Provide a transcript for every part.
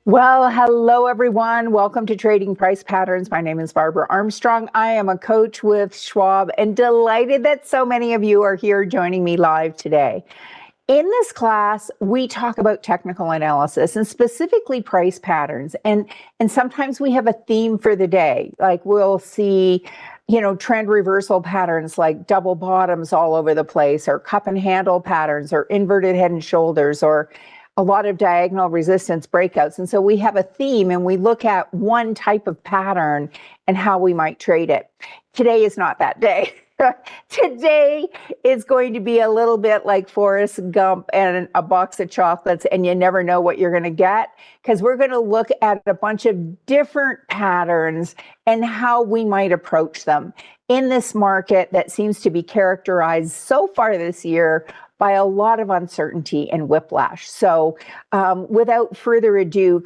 Well, hello everyone. Welcome to Trading Price Patterns. My name is Barbara Armstrong. I am a coach with Schwab and delighted that so many of you are here joining me live today. In this class, we talk about technical analysis and specifically price patterns. And sometimes we have a theme for the day. Like we'll see, trend reversal patterns like double bottoms all over the place, or cup and handle patterns, or inverted head and shoulders, or a lot of diagonal resistance breakouts. And so we have a theme and we look at one type of pattern and how we might trade it. Today is not that day. Today is going to be a little bit like Forrest Gump and a box of chocolates, and you never know what you're going to get, because we're going to look at a bunch of different patterns and how we might approach them in this market that seems to be characterized so far this year by a lot of uncertainty and whiplash. So without further ado,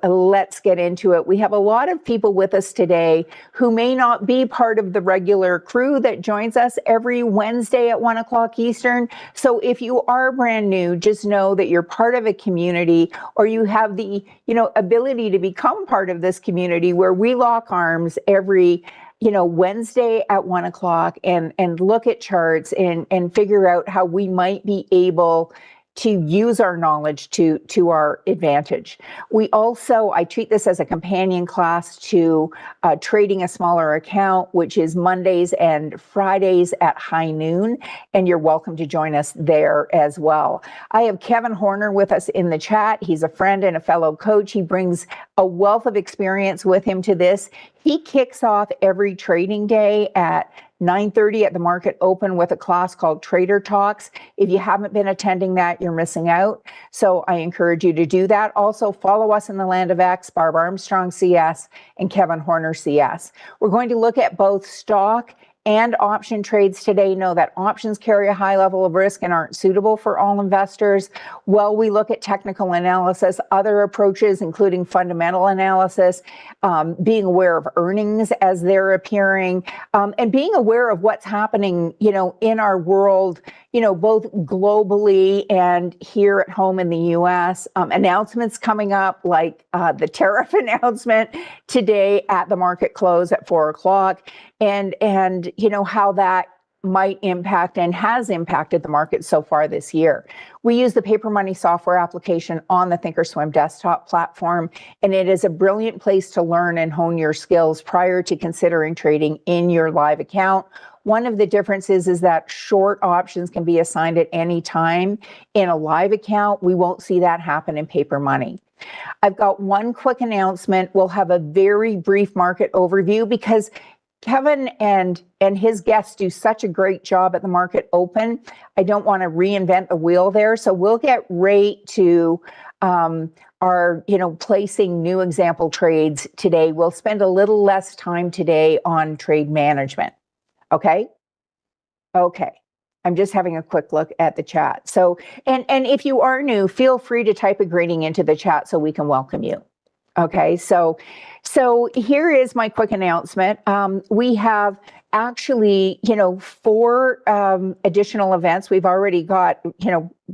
let's get into it. We have a lot of people with us today who may not be part of the regular crew that joins us every Wednesday at 1 o'clock Eastern. So if you are brand new, just know that you're part of a community, or you have the ability to become part of this community where we lock arms every Wednesday at 1 o'clock and look at charts and figure out how we might be able to use our knowledge to our advantage. We also, I treat this as a companion class to trading a smaller account, which is Mondays and Fridays at high noon, and you're welcome to join us there as well. I have Kevin Horner with us in the chat. He's a friend and a fellow coach. He brings a wealth of experience with him to this. He kicks off every trading day at 9:30 at the market open with a class called Trader Talks. If you haven't been attending that, you're missing out. So I encourage you to do that. Also follow us in the land of X, Barb Armstrong CS and Kevin Horner CS. We're going to look at both stock and option trades today. Know that options carry a high level of risk and aren't suitable for all investors. While we look at technical analysis, other approaches, including fundamental analysis, being aware of earnings as they're appearing, and being aware of what's happening, in our world, both globally and here at home in the US. Announcements coming up, like the tariff announcement today at the market close at 4 o'clock, and how that might impact and has impacted the market so far this year. We use the Paper Money software application on the Thinkorswim desktop platform, and it is a brilliant place to learn and hone your skills prior to considering trading in your live account. One of the differences is that short options can be assigned at any time. In a live account, we won't see that happen in Paper Money. I've got one quick announcement. We'll have a very brief market overview because Kevin and his guests do such a great job at the market open. I don't want to reinvent the wheel there. So we'll get right to our, placing new example trades today. We'll spend a little less time today on trade management. Okay. I'm just having a quick look at the chat. So, and if you are new, feel free to type a greeting into the chat so we can welcome you. Okay, so here is my quick announcement. We have actually, 4 additional events. We've already got,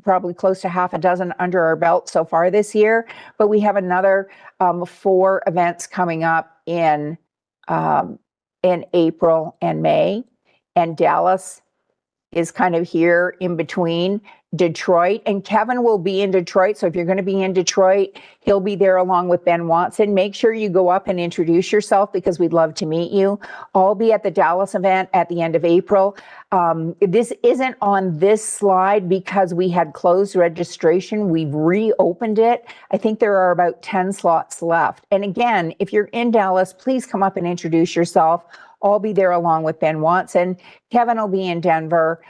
probably close to half a dozen under our belt so far this year, but we have another 4 events coming up in April and May, and Dallas is kind of here in between. Detroit, and Kevin will be in Detroit. So if you're going to be in Detroit, he'll be there along with Ben Watson. Make sure you go up and introduce yourself because we'd love to meet you. I'll be at the Dallas event at the end of April. This isn't on this slide because we had closed registration. We've reopened it. I think there are about 10 slots left. And again, if you're in Dallas, please come up and introduce yourself. I'll be there along with Ben Watson. Kevin will be in Denver,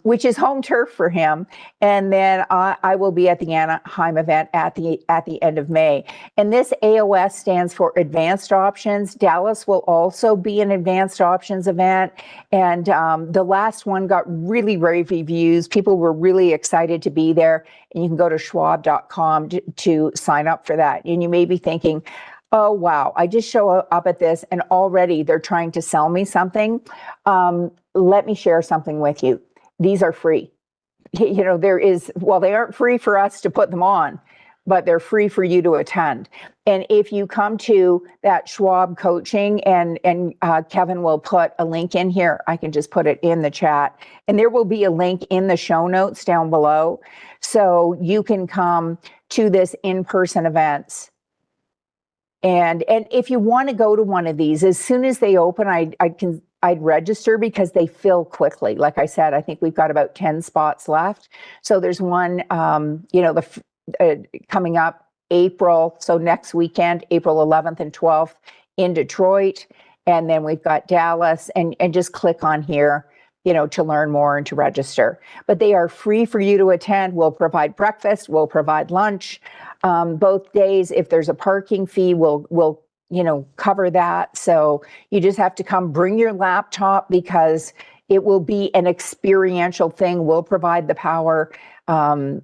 which is home turf for him. And then I will be at the Anaheim event at the end of May. And this AOS stands for Advanced Options. Dallas will also be an Advanced Options event. And the last one got really rave reviews. People were really excited to be there. And you can go to schwab.com to sign up for that. And you may be thinking, oh, wow, I just show up at this and already they're trying to sell me something. Let me share something with you. These are free. They aren't free for us to put them on, but they're free for you to attend. And if you come to that Schwab coaching, and Kevin will put a link in here, I can just put it in the chat, and there will be a link in the show notes down below, so you can come to this in-person events. And if you want to go to one of these, as soon as they open, I'd register, because they fill quickly. Like I said, I think we've got about 10 spots left. So there's one, coming up April, so next weekend, April 11th and 12th in Detroit. And then we've got Dallas, and just click on here, to learn more and to register. But they are free for you to attend. We'll provide breakfast, we'll provide lunch. Both days, if there's a parking fee, we'll cover that. So you just have to come, bring your laptop, because it will be an experiential thing. We'll provide the power and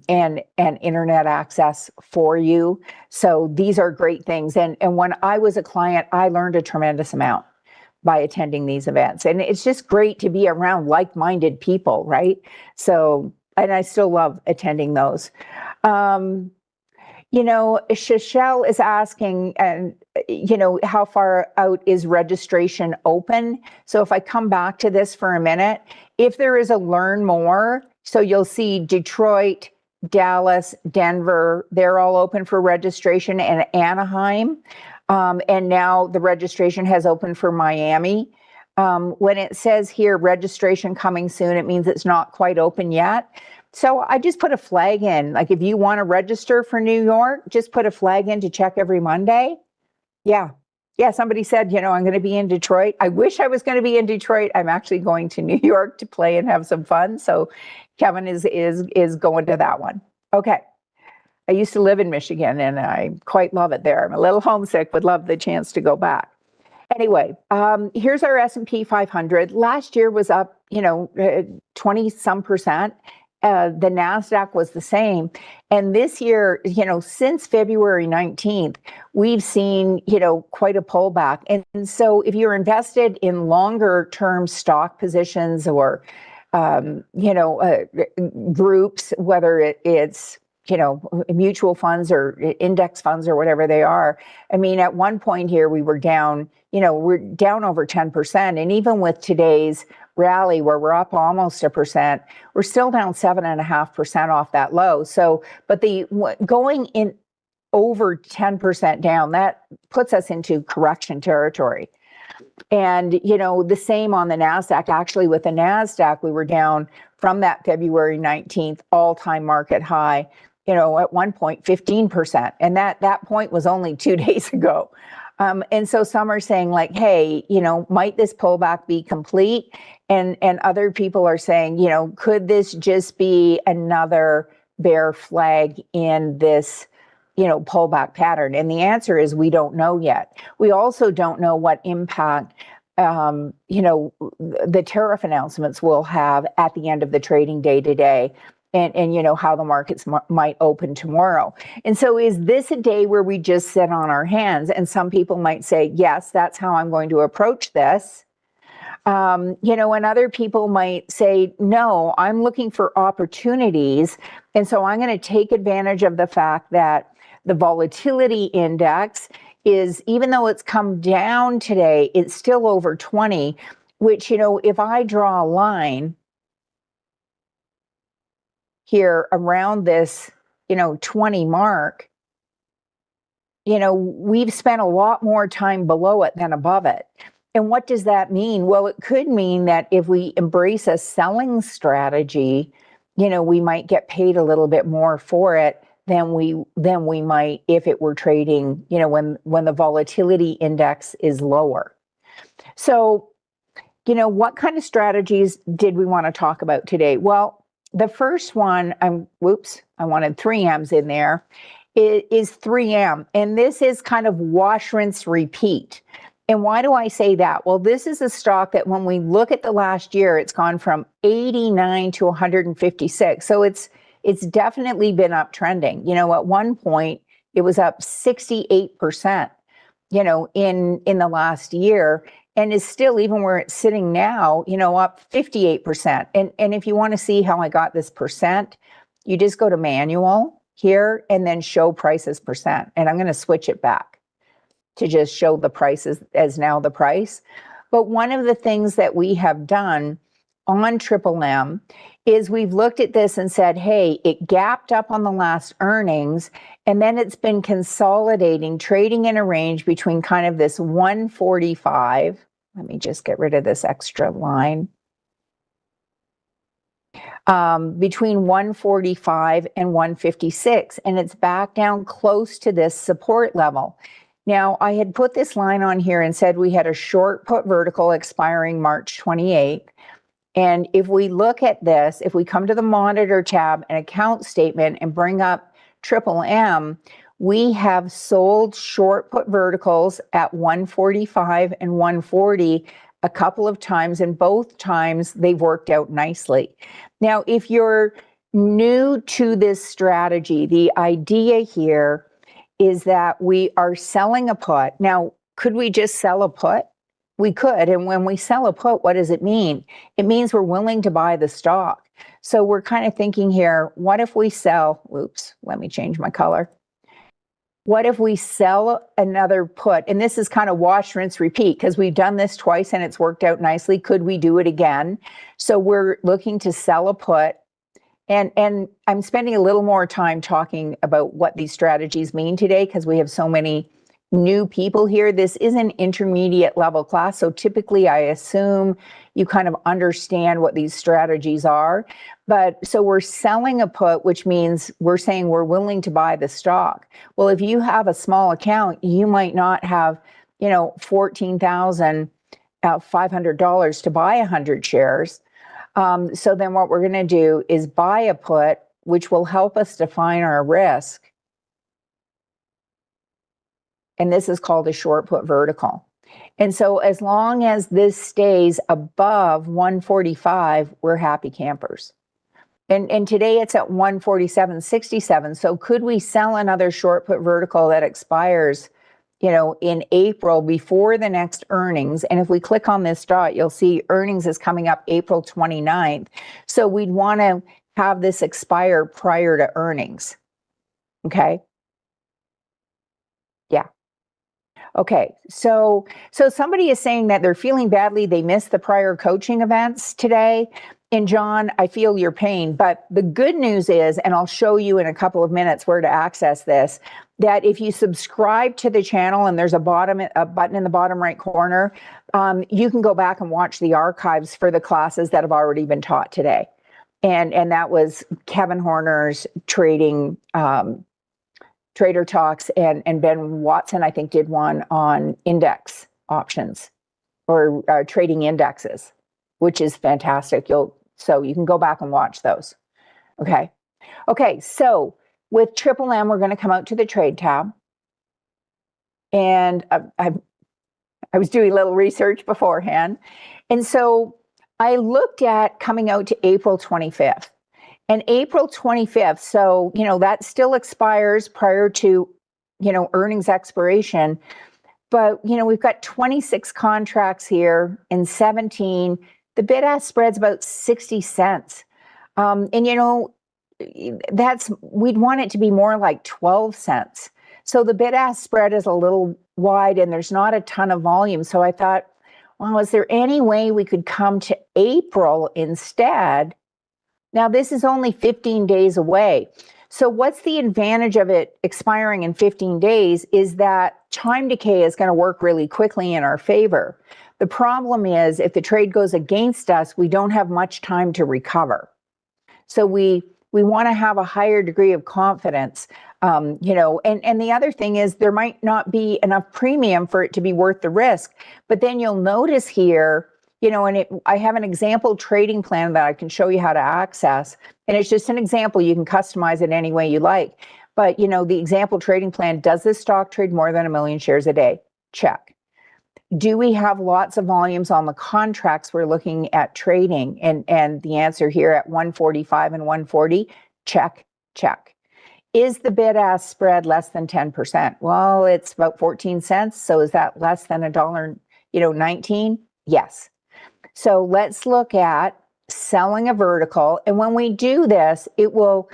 internet access for you. So these are great things. And when I was a client, I learned a tremendous amount by attending these events. And it's just great to be around like-minded people, right? So, and I still love attending those. Shashelle is asking, and how far out is registration open? So if I come back to this for a minute, if there is a learn more, so you'll see Detroit, Dallas, Denver, they're all open for registration, and Anaheim. And now the registration has opened for Miami. When it says here, registration coming soon, it means it's not quite open yet. So I just put a flag in, like if you want to register for New York, just put a flag in to check every Monday. Yeah, somebody said, I'm going to be in Detroit. I wish I was going to be in Detroit. I'm actually going to New York to play and have some fun. So Kevin is going to that one. Okay. I used to live in Michigan, and I quite love it there. I'm a little homesick, would love the chance to go back. Anyway, here's our S&P 500. Last year was up, 20 some percent. The NASDAQ was the same. And this year, since February 19th, we've seen, quite a pullback. And so if you're invested in longer term stock positions or, groups, whether it's, mutual funds or index funds or whatever they are. I mean, at one point here, we were down, we're down over 10%. And even with today's rally, where we're up almost 1%, we're still down 7.5% off that low. So, but going in over 10% down, that puts us into correction territory. And, the same on the NASDAQ. Actually, with the NASDAQ, we were down from that February 19th all-time market high, at one point, 15%. And that point was only 2 days ago. And so some are saying like, hey, might this pullback be complete? And other people are saying, could this just be another bear flag in this, pullback pattern? And the answer is we don't know yet. We also don't know what impact, the tariff announcements will have at the end of the trading day today. And how the markets might open tomorrow. And so is this a day where we just sit on our hands? And some people might say, yes, that's how I'm going to approach this. And other people might say, no, I'm looking for opportunities. And so I'm going to take advantage of the fact that the volatility index is, even though it's come down today, it's still over 20, which, if I draw a line here around this, 20 mark, we've spent a lot more time below it than above it. And what does that mean? Well, it could mean that if we embrace a selling strategy, we might get paid a little bit more for it than we might if it were trading, when the volatility index is lower. So, what kind of strategies did we want to talk about today? Well, the first one, I wanted 3 M's in there, is 3M. And this is kind of wash, rinse, repeat. And why do I say that? Well, this is a stock that when we look at the last year, it's gone from 89 to 156. So it's definitely been uptrending. At one point, it was up 68%, in the last year. And is still, even where it's sitting now, up 58%. And if you want to see how I got this percent, you just go to manual here and then show prices percent. And I'm going to switch it back to just show the prices as now the price. But one of the things that we have done on Triple M is we've looked at this and said, hey, it gapped up on the last earnings, and then it's been consolidating, trading in a range between kind of this 145. Let me just get rid of this extra line. Between 145 and 156, and it's back down close to this support level. Now, I had put this line on here and said we had a short put vertical expiring March 28th. And if we look at this, if we come to the monitor tab and account statement and bring up Triple M, we have sold short put verticals at 145 and 140 a couple of times, and both times they've worked out nicely. Now, if you're new to this strategy, the idea here is that we are selling a put. Now, could we just sell a put? We could. And when we sell a put, what does it mean? It means we're willing to buy the stock. So we're kind of thinking here, what if we sell, oops, let me change my color. What if we sell another put? And this is kind of wash, rinse, repeat, because we've done this twice and it's worked out nicely. Could we do it again? So we're looking to sell a put. And I'm spending a little more time talking about what these strategies mean today because we have so many new people here. This is an intermediate level class. So typically I assume you kind of understand what these strategies are. But so we're selling a put, which means we're saying we're willing to buy the stock. Well, if you have a small account, you might not have, $14,500 to buy 100 shares. So then what we're going to do is buy a put, which will help us define our risk. And this is called a short put vertical. And so as long as this stays above 145, we're happy campers. And today it's at 147.67. So could we sell another short put vertical that expires, in April before the next earnings? And if we click on this dot, you'll see earnings is coming up April 29th. So we'd want to have this expire prior to earnings. Okay. Yeah. Okay, so somebody is saying that they're feeling badly. They missed the prior coaching events today. And John, I feel your pain, but the good news is, and I'll show you in a couple of minutes where to access this, that if you subscribe to the channel and there's a button in the bottom right corner, you can go back and watch the archives for the classes that have already been taught today. And that was Kevin Horner's trading Trader Talks, and Ben Watson, I think, did one on index options or trading indexes, which is fantastic. So you can go back and watch those. Okay. So with Triple M, we're going to come out to the trade tab, and I was doing a little research beforehand, and so I looked at coming out to April 25th. And April 25th, so, that still expires prior to, earnings expiration. But, we've got 26 contracts here in 17. The bid-ask spread's about 60 cents. And, we'd want it to be more like 12 cents. So the bid-ask spread is a little wide and there's not a ton of volume. So I thought, well, is there any way we could come to April instead? Now, this is only 15 days away. So what's the advantage of it expiring in 15 days is that time decay is going to work really quickly in our favor. The problem is if the trade goes against us, we don't have much time to recover. So we want to have a higher degree of confidence, and the other thing is there might not be enough premium for it to be worth the risk. But then you'll notice here, I have an example trading plan that I can show you how to access. And it's just an example. You can customize it any way you like. But, the example trading plan, does this stock trade more than 1 million shares a day? Check. Do we have lots of volumes on the contracts we're looking at trading? And the answer here at 145 and 140, check. Is the bid-ask spread less than 10%? Well, it's about 14 cents. So is that less than $1.19? Yes. So let's look at selling a vertical. And when we do this, it will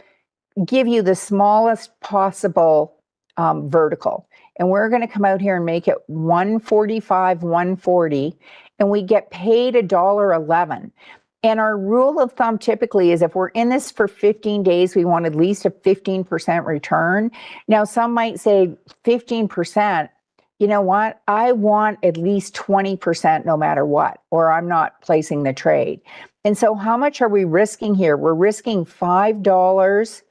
give you the smallest possible vertical. And we're going to come out here and make it 145, 140, and we get paid $1.11. And our rule of thumb typically is if we're in this for 15 days, we want at least a 15% return. Now, some might say 15%, you know what? I want at least 20% no matter what, or I'm not placing the trade. And so how much are we risking here? We're risking $5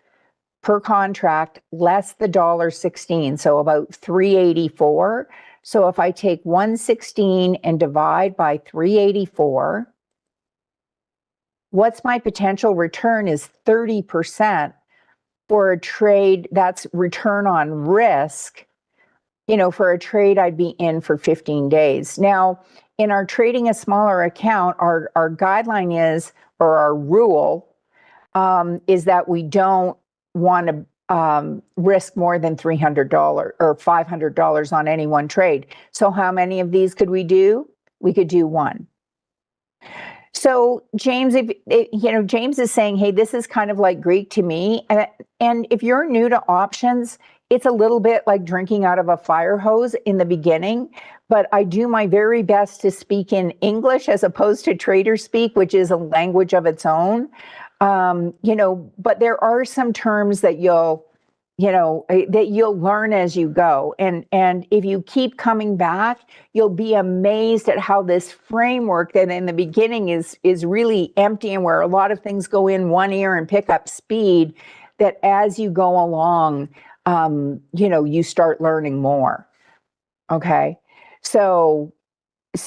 per contract less the $1.16, so about $3.84. So if I take 116 and divide by 384, what's my potential return is 30% for a trade that's return on risk, you know, for a trade I'd be in for 15 days. Now, in our trading a smaller account, our guideline is, or our rule is that we don't want to risk more than $300 or $500 on any one trade. So how many of these could we do? We could do one. So James, James is saying, hey, this is kind of like Greek to me. And if you're new to options, it's a little bit like drinking out of a fire hose in the beginning, but I do my very best to speak in English as opposed to trader speak, which is a language of its own. But there are some terms that you'll learn as you go. And if you keep coming back, you'll be amazed at how this framework that in the beginning is really empty and where a lot of things go in one ear and pick up speed, that as you go along, you start learning more. Okay. So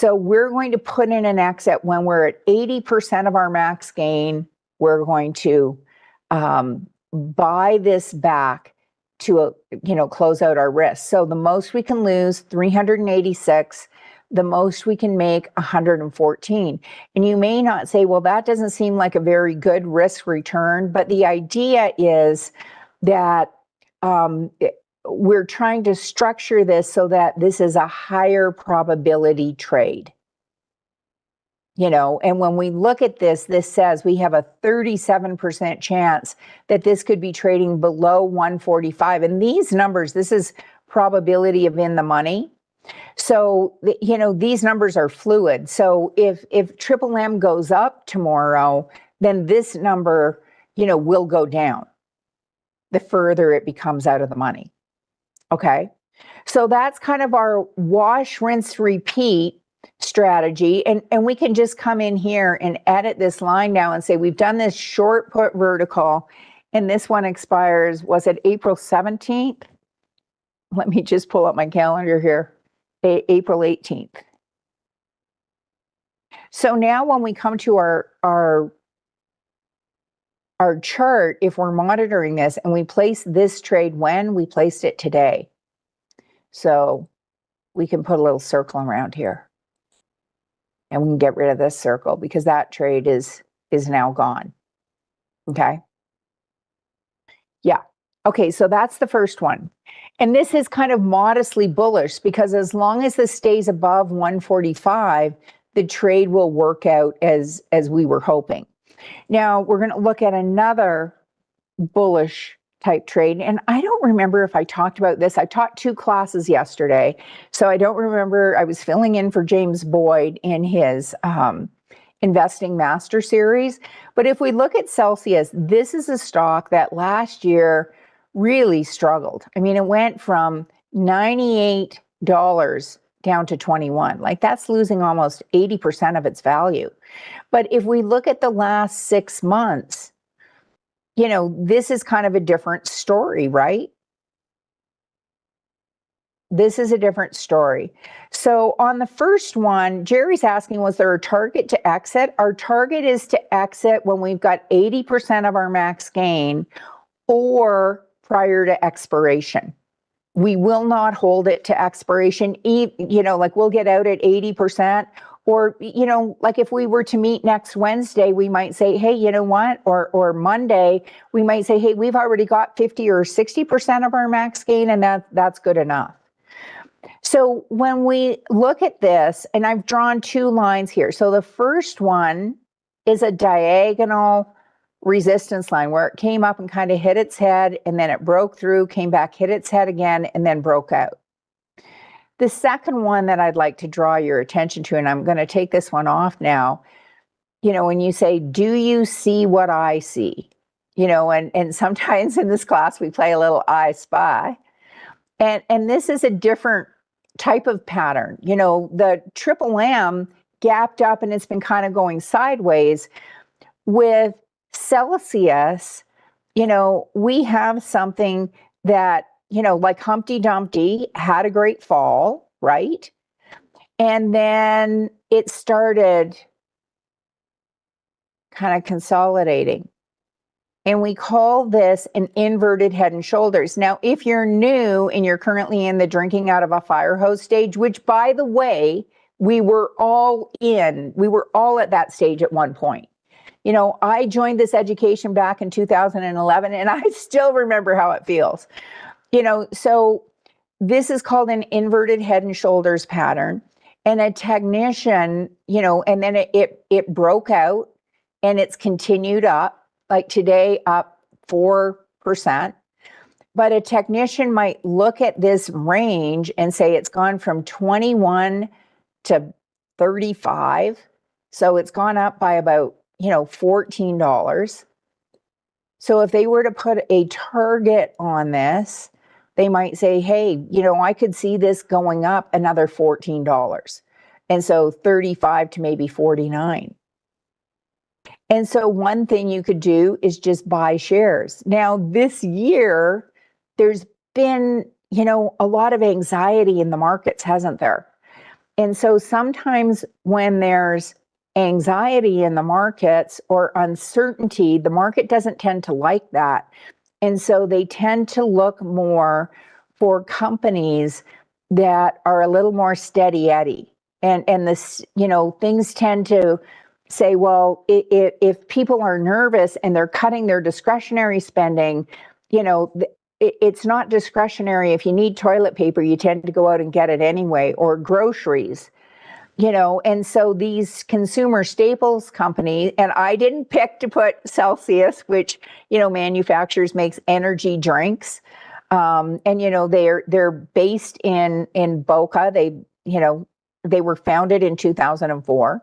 we're going to put in an exit when we're at 80% of our max gain. We're going to buy this back to close out our risk. So the most we can lose, 386, the most we can make, 114. And you may not say, well, that doesn't seem like a very good risk return, but the idea is that we're trying to structure this so that this is a higher probability trade. And when we look at this says we have a 37% chance that this could be trading below 145. And these numbers, this is probability of in the money. So, these numbers are fluid. So if Triple M goes up tomorrow, then this number, will go down the further it becomes out of the money. Okay. So that's kind of our wash, rinse, repeat strategy. And we can just come in here and edit this line now and say, we've done this short put vertical and this one expires, was it April 17th? Let me just pull up my calendar here. April 18th. So now when we come to our chart, if we're monitoring this and we place this trade when we placed it today. So we can put a little circle around here. And we can get rid of this circle because that trade is now gone. Okay. Yeah. Okay. So that's the first one. And this is kind of modestly bullish because as long as this stays above 145, the trade will work out as we were hoping. Now we're going to look at another bullish type trade. And I don't remember if I talked about this. I taught 2 classes yesterday. So I don't remember. I was filling in for James Boyd in his Investing Master Series. But if we look at Celsius, this is a stock that last year really struggled. I mean, it went from $98 down to 21. Like that's losing almost 80% of its value. But if we look at the last 6 months, this is kind of a different story, right? This is a different story. So on the first one, Jerry's asking, was there a target to exit? Our target is to exit when we've got 80% of our max gain or prior to expiration. We will not hold it to expiration. Like we'll get out at 80%. Or, like if we were to meet next Wednesday, we might say, hey, you know what? Or Monday, we might say, hey, we've already got 50 or 60% of our max gain, and that's good enough. So when we look at this, and I've drawn 2 lines here. So the first one is a diagonal resistance line where it came up and kind of hit its head, and then it broke through, came back, hit its head again, and then broke out. The second one that I'd like to draw your attention to, and I'm going to take this one off now, when you say, do you see what I see? And sometimes in this class we play a little I Spy. And this is a different type of pattern. The triple M gapped up and it's been kind of going sideways. With Celsius, we have something that, like Humpty Dumpty had a great fall, right? And then it started kind of consolidating. And we call this an inverted head and shoulders. Now, if you're new and you're currently in the drinking out of a fire hose stage, which by the way, we were all at that stage at one point. I joined this education back in 2011 and I still remember how it feels. So this is called an inverted head and shoulders pattern. And a technician, and then it broke out and it's continued up. Like today, up 4%. But a technician might look at this range and say it's gone from 21 to 35. So it's gone up by about, $14. So if they were to put a target on this, they might say, hey, I could see this going up another $14. And so 35 to maybe 49. And so one thing you could do is just buy shares. Now, this year, there's been, a lot of anxiety in the markets, hasn't there? And so sometimes when there's anxiety in the markets or uncertainty, the market doesn't tend to like that. And so they tend to look more for companies that are a little more steady Eddie. And this, things tend to say, well, if people are nervous and they're cutting their discretionary spending, it's not discretionary. If you need toilet paper, you tend to go out and get it anyway, or groceries, and so these consumer staples companies, and I didn't pick to put Celsius, which, manufactures, makes energy drinks. And, they're based in Boca. They were founded in 2004.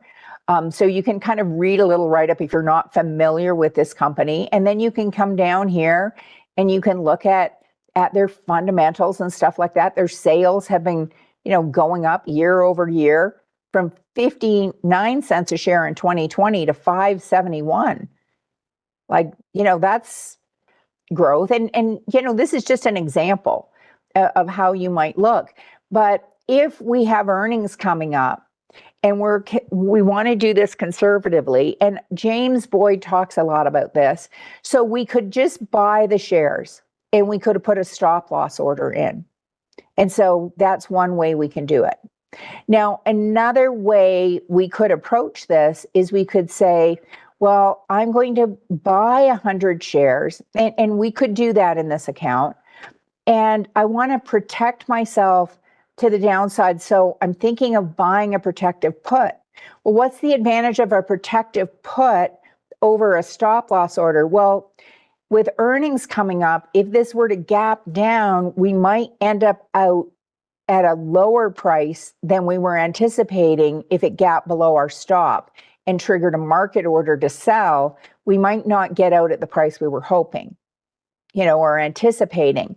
So you can kind of read a little write-up if you're not familiar with this company. And then you can come down here and you can look at their fundamentals and stuff like that. Their sales have been, going up year over year from 59 cents a share in 2020 to 571. That's growth. And this is just an example of how you might look. But if we have earnings coming up, and we want to do this conservatively, and James Boyd talks a lot about this. So we could just buy the shares and we could have put a stop loss order in. And so that's one way we can do it. Now, another way we could approach this is we could say, well, I'm going to buy 100 shares, and we could do that in this account. And I want to protect myself to the downside. So I'm thinking of buying a protective put. Well, what's the advantage of a protective put over a stop loss order? Well, with earnings coming up, if this were to gap down, we might end up out at a lower price than we were anticipating. If it gapped below our stop and triggered a market order to sell, we might not get out at the price we were hoping, or anticipating.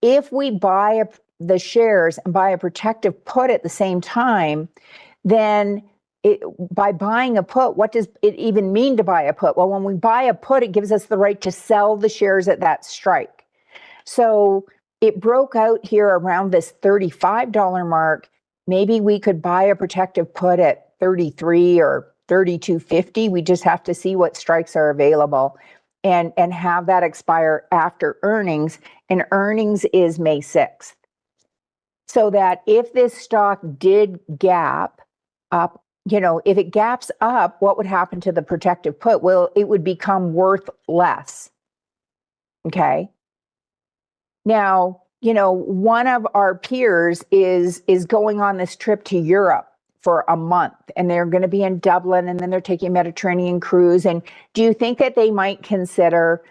If we buy the shares and buy a protective put at the same time, then by buying a put, what does it even mean to buy a put? Well, when we buy a put, it gives us the right to sell the shares at that strike. So it broke out here around this $35 mark. Maybe we could buy a protective put at 33 or 32.50. We just have to see what strikes are available and have that expire after earnings. And earnings is May 6th. So that if this stock did gap up, if it gaps up, what would happen to the protective put? Well, it would become worth less. Okay. Now, one of our peers is going on this trip to Europe for a month, and they're going to be in Dublin, and then they're taking a Mediterranean cruise. And do you think that they might consider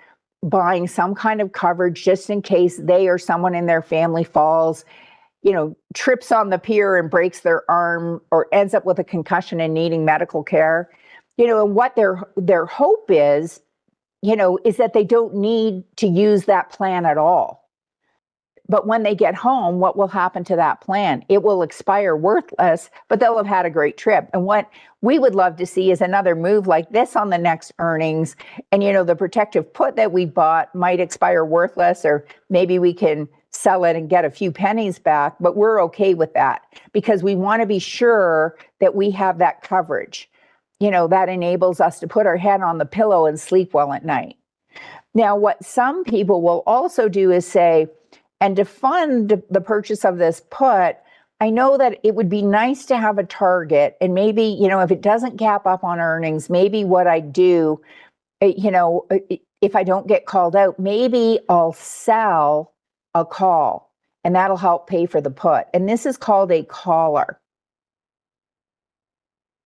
buying some kind of coverage just in case they or someone in their family falls, trips on the pier and breaks their arm or ends up with a concussion and needing medical care? And what their hope is that they don't need to use that plan at all. But when they get home, what will happen to that plan? It will expire worthless, but they'll have had a great trip. And what we would love to see is another move like this on the next earnings. And, the protective put that we bought might expire worthless, or maybe we can sell it and get a few pennies back, but we're okay with that because we want to be sure that we have that coverage. That enables us to put our head on the pillow and sleep well at night. Now, what some people will also do is say, and to fund the purchase of this put, I know that it would be nice to have a target, and maybe, if it doesn't gap up on earnings, maybe what I do, if I don't get called out, maybe I'll sell a call, and that'll help pay for the put. And this is called a collar.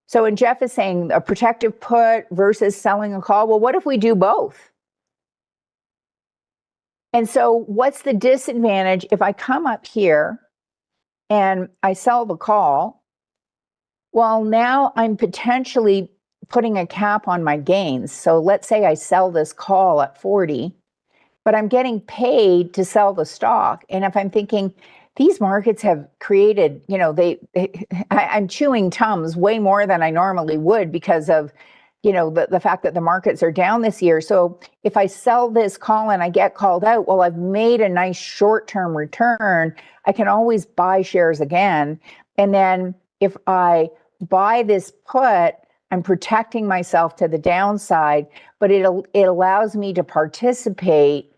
So, and Jeff is saying a protective put versus selling a call. Well, what if we do both? And so what's the disadvantage if I come up here and I sell the call? Well, now I'm potentially putting a cap on my gains. So let's say I sell this call at 40, but I'm getting paid to sell the stock. And if I'm thinking, these markets have created, I'm chewing Tums way more than I normally would because of, the fact that the markets are down this year. So if I sell this call and I get called out, well, I've made a nice short-term return. I can always buy shares again. And then if I buy this put, I'm protecting myself to the downside, but it allows me to participate,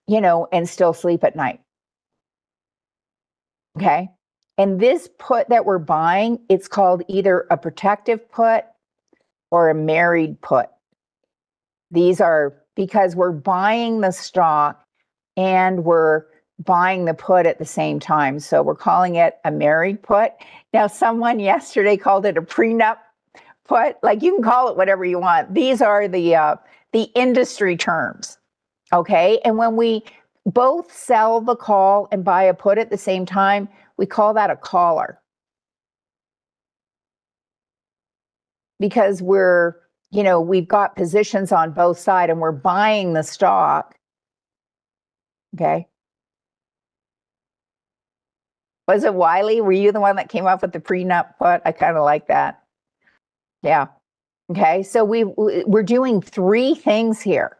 and still sleep at night. Okay. And this put that we're buying, it's called either a protective put or a married put. These are because we're buying the stock and we're buying the put at the same time. So we're calling it a married put. Now, someone yesterday called it a prenup put. Like, you can call it whatever you want. These are the industry terms. Okay. And when we both sell the call and buy a put at the same time, we call that a collar. Because we've got positions on both sides and we're buying the stock. Okay. Was it Wiley? Were you the one that came up with the prenup put? I kind of like that. Yeah. Okay. So we're doing three things here.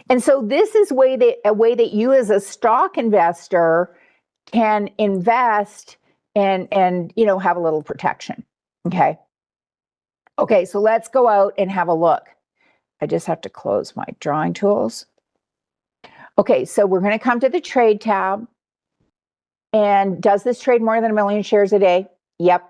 And so this is a way that you as a stock investor can invest and have a little protection. Okay. Okay, so let's go out and have a look. I just have to close my drawing tools. Okay, so we're going to come to the trade tab. And does this trade more than 1 million shares a day? Yep.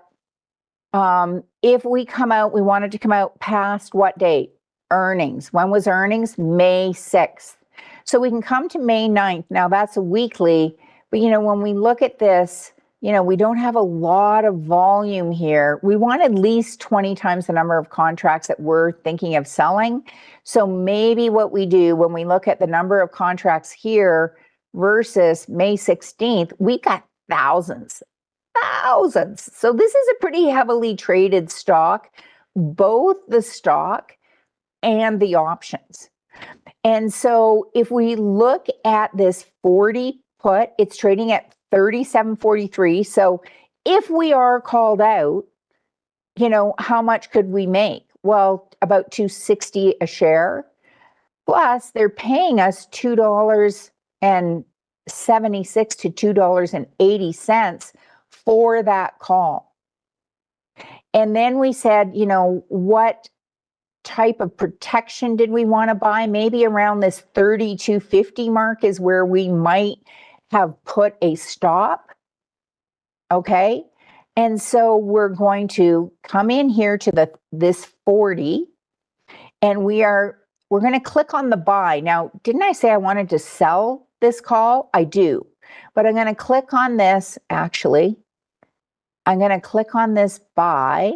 If we come out, we wanted to come out past what date? Earnings. When was earnings? May 6th. So we can come to May 9th. Now that's a weekly, but when we look at this, we don't have a lot of volume here. We want at least 20 times the number of contracts that we're thinking of selling. So maybe what we do when we look at the number of contracts here versus May 16th, we got thousands. So this is a pretty heavily traded stock, both the stock and the options. And so if we look at this 40 put, it's trading at 37.43. So if we are called out, how much could we make? Well, about $2.60 a share. Plus, they're paying us $2.76 to $2.80 for that call. And then we said, what type of protection did we want to buy? Maybe around this 32.50 mark is where we might have put a stop. Okay. And so we're going to come in here to this 40, and we're going to click on the buy. Now, didn't I say I wanted to sell this call? I do, but I'm going to click on this actually. I'm going to click on this buy,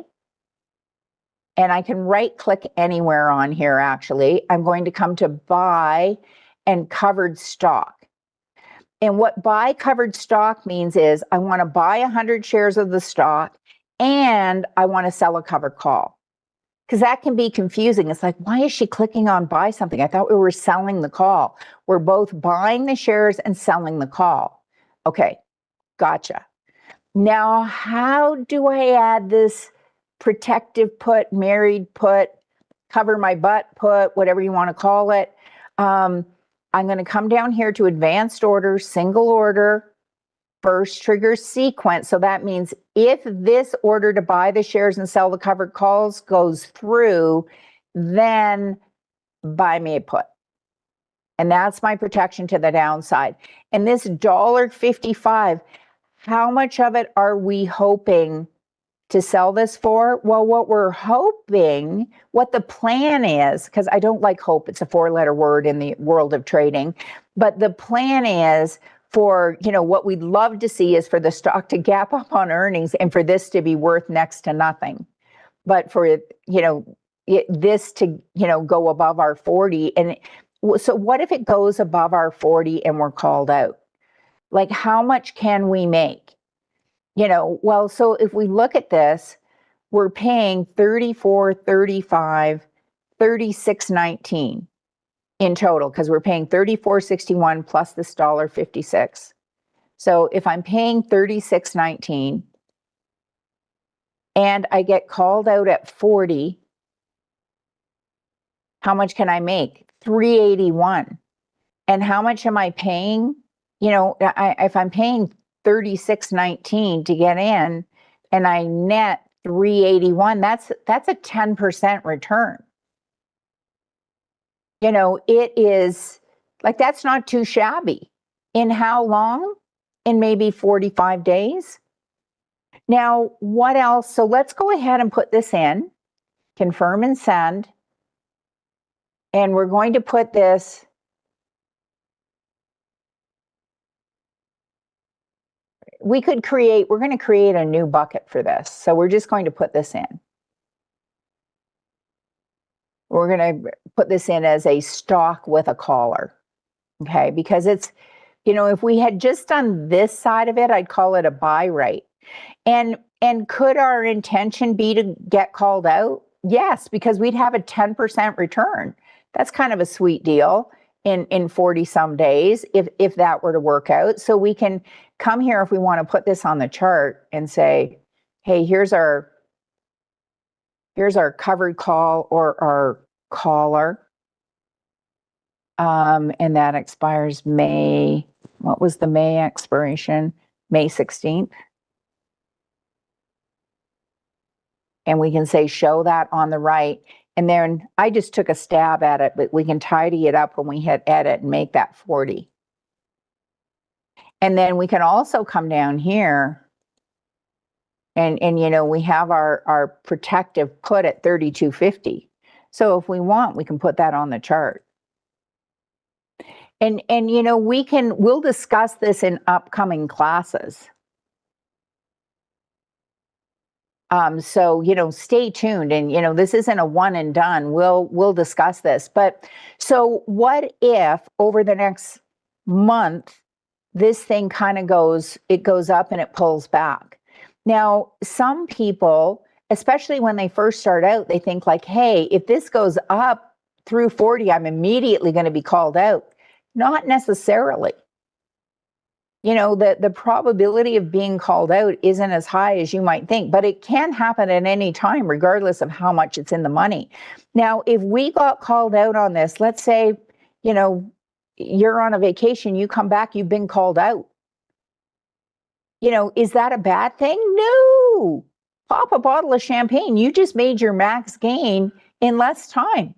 and I can right click anywhere on here actually. I'm going to come to buy and covered stock. And what buy covered stock means is I want to buy 100 shares of the stock and I want to sell a covered call. Because that can be confusing. It's like, why is she clicking on buy something? I thought we were selling the call. We're both buying the shares and selling the call. Okay, gotcha. Now, how do I add this protective put, married put, cover my butt put, whatever you want to call it? I'm going to come down here to advanced order, single order, first trigger sequence. So that means if this order to buy the shares and sell the covered calls goes through, then buy me a put. And that's my protection to the downside. And this $1.55, how much of it are we hoping to sell this for? Well, what we're hoping, what the plan is, because I don't like hope, it's a 4-letter word in the world of trading, but the plan is for, what we'd love to see is for the stock to gap up on earnings and for this to be worth next to nothing. But for, this to, go above our 40. And so what if it goes above our 40 and we're called out? Like, how much can we make? Well, so if we look at this, we're paying 34, 35, 36.19 in total, because we're paying 34.61 plus this $1.56. So if I'm paying 36.19 and I get called out at 40, how much can I make? 381. And how much am I paying? If I'm paying 36.19 to get in and I net 381, that's a 10% return. It is like, that's not too shabby. In how long? In maybe 45 days. Now, what else? So let's go ahead and put this in, confirm and send. And we're going to put this, we're going to create a new bucket for this. So we're just going to put this in. We're going to put this in as a stock with a collar. Okay, because it's, if we had just done this side of it, I'd call it a buy rate. And could our intention be to get called out? Yes, because we'd have a 10% return. That's kind of a sweet deal in 40 some days if that were to work out. So we can come here if we want to put this on the chart and say, hey, here's our covered call or our collar. And that expires May. What was the May expiration? May 16th. And we can say, show that on the right. And then I just took a stab at it, but we can tidy it up when we hit edit and make that 40. And then we can also come down here and we have our protective put at 32.50. So if we want, we can put that on the chart. And we'll discuss this in upcoming classes. So, stay tuned, and, this isn't a one and done. We'll discuss this. But so what if over the next month, this thing kind of goes up and it pulls back? Now, some people, especially when they first start out, they think like, hey, if this goes up through 40, I'm immediately going to be called out. Not necessarily. The probability of being called out isn't as high as you might think, but it can happen at any time, regardless of how much it's in the money. Now, if we got called out on this, let's say, you're on a vacation, you come back, you've been called out. Is that a bad thing? No. Pop a bottle of champagne. You just made your max gain in less time.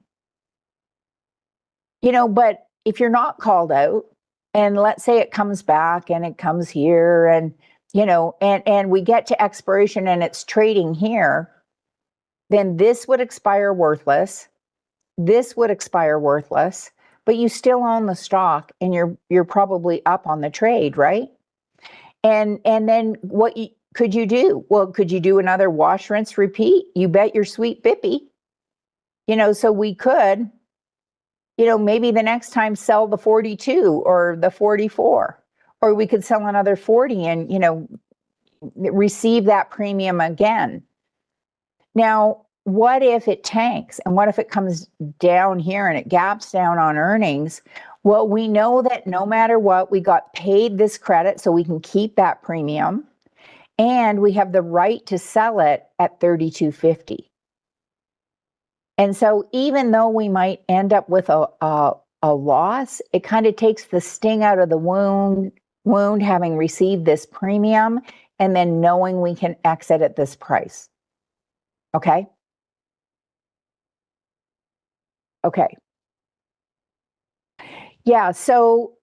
But if you're not called out, and let's say it comes back and it comes here and, and we get to expiration and it's trading here, then this would expire worthless. This would expire worthless, but you still own the stock and you're probably up on the trade, right? And then what could you do? Well, could you do another wash, rinse, repeat? You bet your sweet bippy. So we could, maybe the next time sell the 42 or the 44, or we could sell another 40 and, receive that premium again. Now, what if it tanks and what if it comes down here and it gaps down on earnings? Well, we know that no matter what, we got paid this credit so we can keep that premium, and we have the right to sell it at $32.50. And so even though we might end up with a loss, it kind of takes the sting out of the wound having received this premium and then knowing we can exit at this price. Okay? Okay. Yeah, so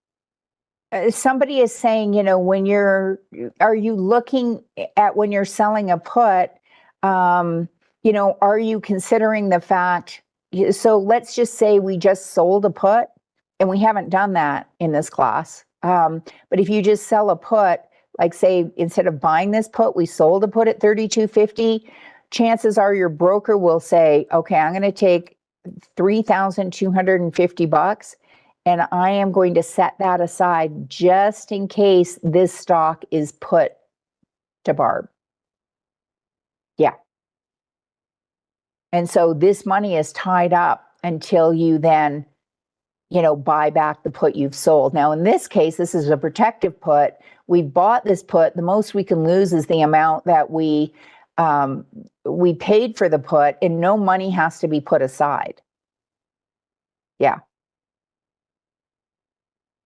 somebody is saying, are you looking at when you're selling a put, are you considering the fact, so let's just say we just sold a put, and we haven't done that in this class. But if you just sell a put, like say, instead of buying this put, we sold a put at $32.50, chances are your broker will say, okay, I'm going to take $3,250 and I am going to set that aside just in case this stock is put to Barb. Yeah. And so this money is tied up until you then, buy back the put you've sold. Now, in this case, this is a protective put. We bought this put. The most we can lose is the amount that we paid for the put, and no money has to be put aside. Yeah.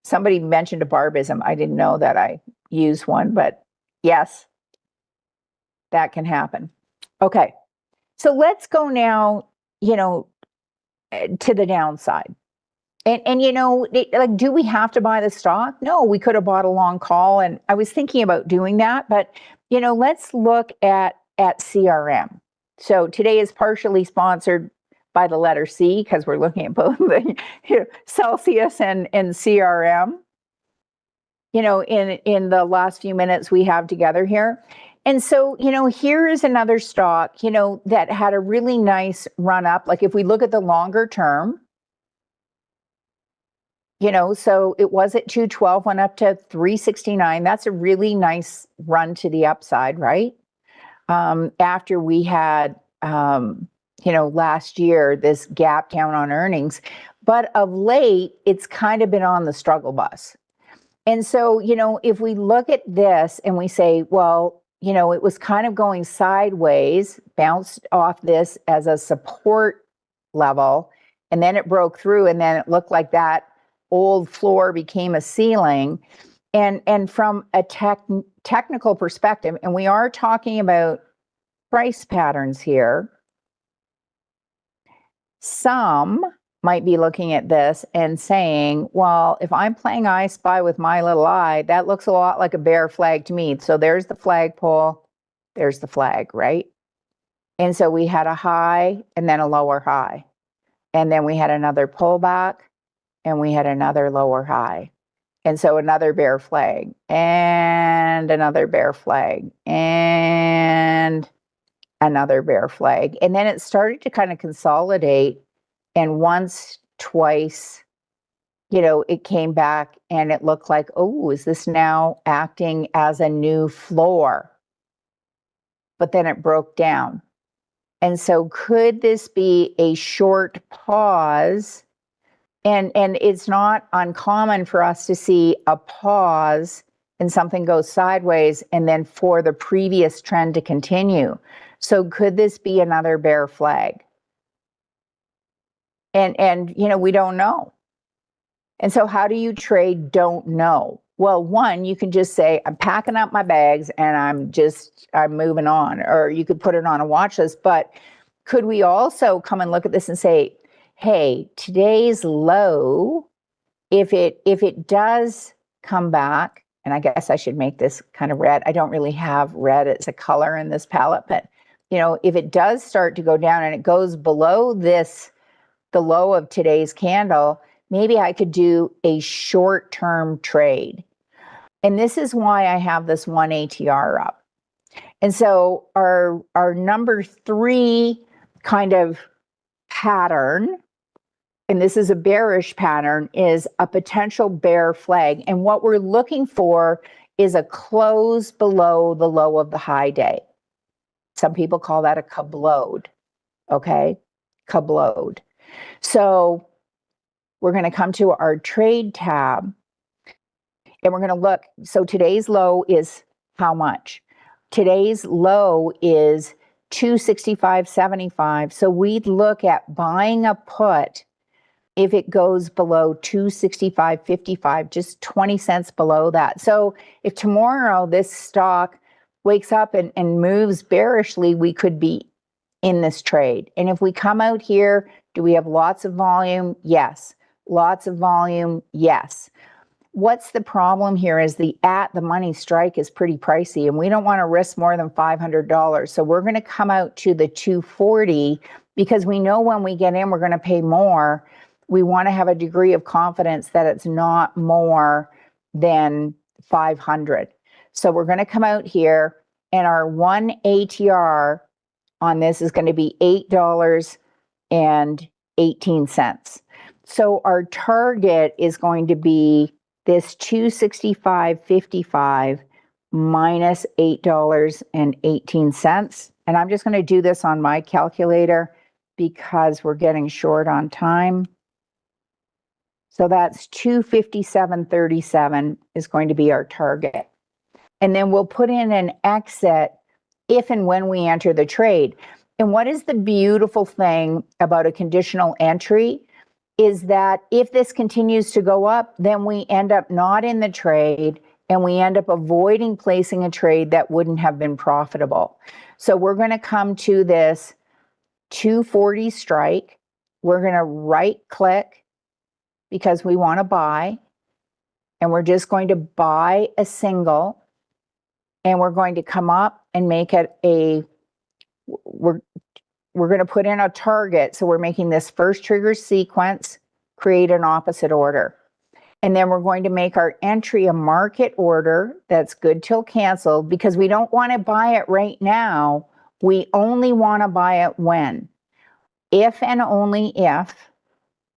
Somebody mentioned a Barbism. I didn't know that I used one, but yes, that can happen. Okay. So let's go now, to the downside. And like, do we have to buy the stock? No, we could have bought a long call, and I was thinking about doing that, but let's look at CRM. So today is partially sponsored by the letter C because we're looking at both the Celsius and CRM. In the last few minutes we have together here. And so, here is another stock, that had a really nice run up. Like if we look at the longer term, so it was at 212, went up to 369. That's a really nice run to the upside, right? After we had, last year, this gap down on earnings. But of late, it's kind of been on the struggle bus. And so, if we look at this and we say, well, it was kind of going sideways, bounced off this as a support level, and then it broke through, and then it looked like that old floor became a ceiling. And from a technical perspective, and we are talking about price patterns here, some might be looking at this and saying, well, if I'm playing I Spy with my little eye, that looks a lot like a bear flag to me. So there's the flagpole, there's the flag, right? And so we had a high and then a lower high. And then we had another pullback and we had another lower high. And so another bear flag and another bear flag and another bear flag. And then it started to kind of consolidate. And once, twice, it came back and it looked like, oh, is this now acting as a new floor? But then it broke down. And so could this be a short pause? And it's not uncommon for us to see a pause and something goes sideways and then for the previous trend to continue. So could this be another bear flag? And we don't know. And so how do you trade don't know? Well, one, you can just say, I'm packing up my bags and I'm moving on. Or you could put it on a watch list. But could we also come and look at this and say, hey, today's low, if it does come back, and I guess I should make this kind of red. I don't really have red as a color in this palette, but if it does start to go down and it goes below this, the low of today's candle, maybe I could do a short-term trade. And this is why I have this one ATR up. And so our number 3 kind of pattern, and this is a bearish pattern, is a potential bear flag. And what we're looking for is a close below the low of the high day. Some people call that a kablode, okay? Kablode. So we're going to come to our trade tab, and we're going to look. So today's low is how much? Today's low is 265.75. So we'd look at buying a put if it goes below 265.55, just 20 cents below that. So if tomorrow this stock wakes up and moves bearishly, we could be in this trade. And if we come out here, do we have lots of volume? Yes. Lots of volume? Yes. What's the problem here is the at-the-money strike is pretty pricey, and we don't want to risk more than $500. So we're going to come out to the 240 because we know when we get in, we're going to pay more. We want to have a degree of confidence that it's not more than 500. So we're going to come out here, and our 1 ATR on this is going to be $8.18. So our target is going to be this 265.55 minus $8.18. And I'm just going to do this on my calculator because we're getting short on time. So that's 257.37 is going to be our target. And then we'll put in an exit if and when we enter the trade. And what is the beautiful thing about a conditional entry is that if this continues to go up, then we end up not in the trade and we end up avoiding placing a trade that wouldn't have been profitable. So we're going to come to this 240 strike. We're going to right click because we want to buy, and we're just going to buy a single, and we're going to come up and make it we're going to put in a target. So we're making this first trigger sequence, create an opposite order. And then we're going to make our entry a market order that's good till canceled because we don't want to buy it right now. We only want to buy it when. If and only if,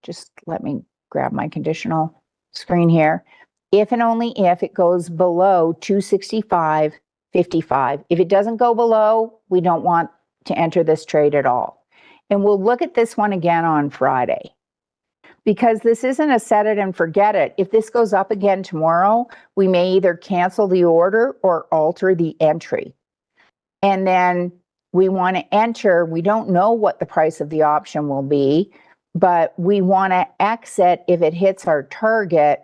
just let me grab my conditional screen here. If and only if it goes below 265.55. If it doesn't go below, we don't want to enter this trade at all. And we'll look at this one again on Friday because this isn't a set it and forget it. If this goes up again tomorrow, we may either cancel the order or alter the entry. And then we want to enter, we don't know what the price of the option will be, but we want to exit if it hits our target,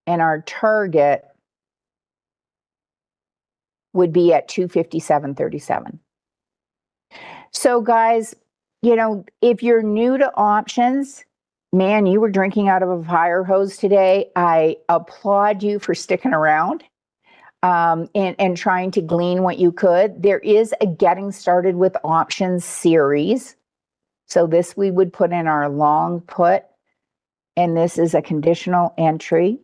and our target would be at 257.37. So guys, you know, if you're new to options, man, you were drinking out of a fire hose today. I applaud you for sticking around and trying to glean what you could. There is a getting started with options series. So this we would put in our long put, and this is a conditional entry.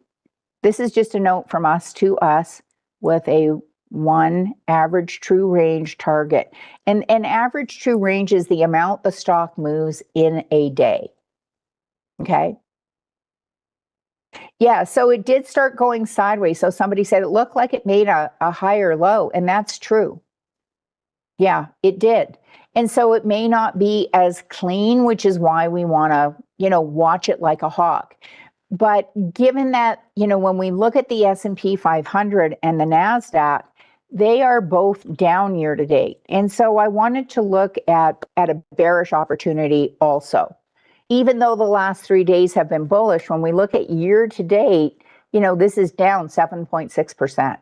This is just a note from us to us with a 1 average true range target. And an average true range is the amount the stock moves in a day. Okay. Yeah, so it did start going sideways. So somebody said it looked like it made a higher low, and that's true. Yeah, it did. And so it may not be as clean, which is why we want to, you know, watch it like a hawk. But given that, you know, when we look at the S&P 500 and the NASDAQ, they are both down year to date. And so I wanted to look at a bearish opportunity also. Even though the last 3 days have been bullish, when we look at year to date, you know, this is down 7.6%.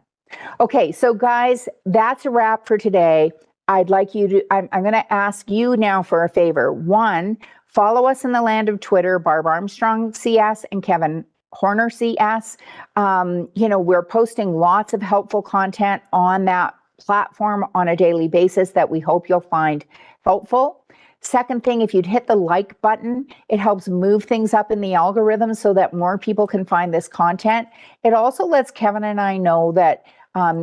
Okay, so guys, that's a wrap for today. I'd like you to, I'm going to ask you now for a favor. One, follow us in the land of Twitter, Barb Armstrong CS and Kevin Horner CS. You know, we're posting lots of helpful content on that platform on a daily basis that we hope you'll find helpful. Second thing, if you'd hit the like button, it helps move things up in the algorithm so that more people can find this content. It also lets Kevin and I know that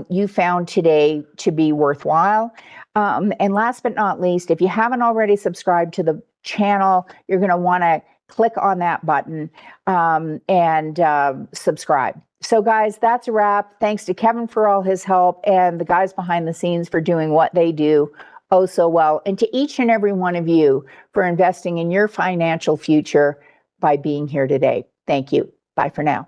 you found today to be worthwhile. And last but not least, if you haven't already subscribed to the channel, you're going to want to click on that button and subscribe. So guys, that's a wrap. Thanks to Kevin for all his help and the guys behind the scenes for doing what they do oh so well. And to each and every one of you for investing in your financial future by being here today. Thank you. Bye for now.